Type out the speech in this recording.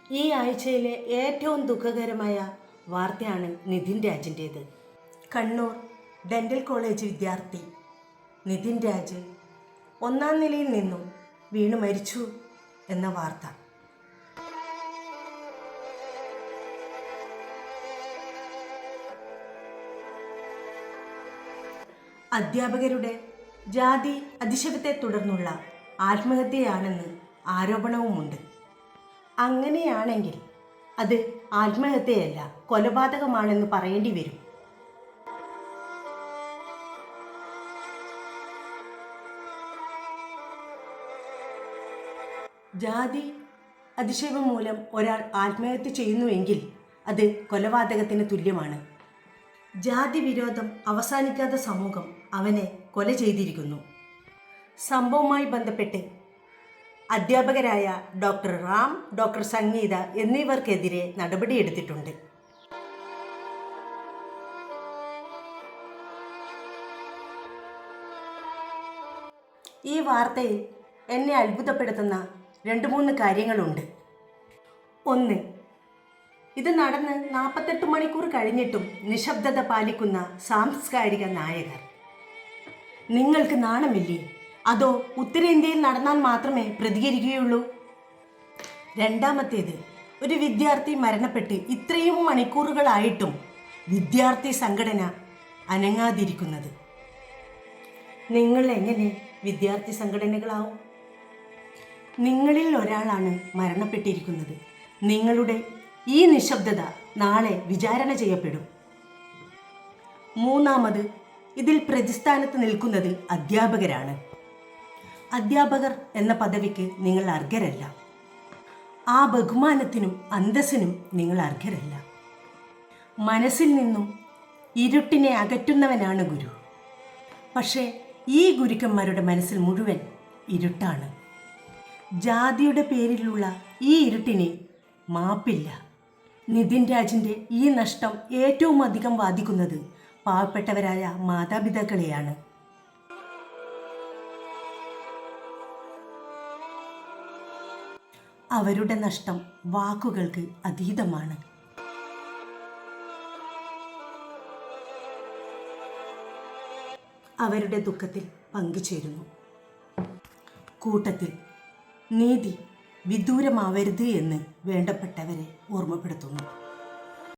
ഈ ആഴ്ചയിലെ ഏറ്റവും ദുഃഖകരമായ വാർത്തയാണ് നിതിൻ രാജിൻ്റേത്. കണ്ണൂർ ഡെൻ്റൽ കോളേജ് വിദ്യാർത്ഥി നിതിൻ രാജ് 1ാം നിലയിൽ നിന്നും വീണു മരിച്ചു എന്ന വാർത്ത. അധ്യാപകരുടെ ജാതി അധിക്ഷേപത്തെ തുടർന്നുള്ള ആത്മഹത്യയാണെന്ന് ആരോപണവുമുണ്ട്. അങ്ങനെയാണെങ്കിൽ അത് ആത്മഹത്യയല്ല, കൊലപാതകമാണെന്ന് പറയേണ്ടി വരും. ജാതി അധിക്ഷേപം മൂലം ഒരാൾ ആത്മഹത്യ ചെയ്യുന്നുവെങ്കിൽ അത് കൊലപാതകത്തിന് തുല്യമാണ്. ജാതി വിരോധം അവസാനിക്കാത്ത സമൂഹം അവനെ കൊല ചെയ്തിരിക്കുന്നു. സംഭവവുമായി ബന്ധപ്പെട്ട് അധ്യാപകരായ ഡോക്ടർ റാം, ഡോക്ടർ സംഗീത എന്നിവർക്കെതിരെ നടപടിയെടുത്തിട്ടുണ്ട്. ഈ വാർത്തയിൽ എന്നെ അത്ഭുതപ്പെടുത്തുന്ന 2-3 കാര്യങ്ങളുണ്ട്. 1. ഇത് നടന്ന് 48 മണിക്കൂർ കഴിഞ്ഞിട്ടും നിശബ്ദത പാലിക്കുന്ന സാംസ്കാരിക നായകർ. നിങ്ങൾക്ക് നാണമില്ലേ? അതോ ഉത്തരേന്ത്യയിൽ നടന്നാൽ മാത്രമേ പ്രതികരിക്കുകയുള്ളൂ? 2. ഒരു വിദ്യാർത്ഥി മരണപ്പെട്ട് ഇത്രയും മണിക്കൂറുകളായിട്ടും വിദ്യാർത്ഥി സംഘടന അനങ്ങാതിരിക്കുന്നത്. നിങ്ങൾ എങ്ങനെ വിദ്യാർത്ഥി സംഘടനകളാവും? നിങ്ങളിൽ ഒരാളാണ് മരണപ്പെട്ടിരിക്കുന്നത്. നിങ്ങളുടെ ഈ നിശബ്ദത നാളെ വിചാരണ ചെയ്യപ്പെടും. 3. ഇതിൽ പ്രതിസ്ഥാനത്ത് നിൽക്കുന്നത് അധ്യാപകരാണ്. അധ്യാപകർ എന്ന പദവിക്ക് നിങ്ങൾ അർഹരല്ല. ആ ബഹുമാനത്തിനും അന്തസ്സിനും നിങ്ങൾ അർഹരല്ല. മനസ്സിൽ നിന്നും ഇരുട്ടിനെ അകറ്റുന്നവനാണ് ഗുരു. പക്ഷേ ഈ ഗുരുക്കന്മാരുടെ മനസ്സിൽ മുഴുവൻ ഇരുട്ടാണ്. ജാതിയുടെ പേരിലുള്ള ഈ ഇരുട്ടിന് മാപ്പില്ല. നിതിൻ രാജിൻ്റെ ഈ നഷ്ടം ഏറ്റവും അധികം ബാധിക്കുന്നത് പാവപ്പെട്ടവരായ മാതാപിതാക്കളെയാണ്. അവരുടെ നഷ്ടം വാക്കുകൾക്ക് അതീതമാണ്. അവരുടെ ദുഃഖത്തിൽ പങ്കുചേരുന്നു. കൂട്ടത്തിൽ നീതി വിദൂരമാവരുത് എന്ന് വേണ്ടപ്പെട്ടവരെ ഓർമ്മപ്പെടുത്തുന്നു.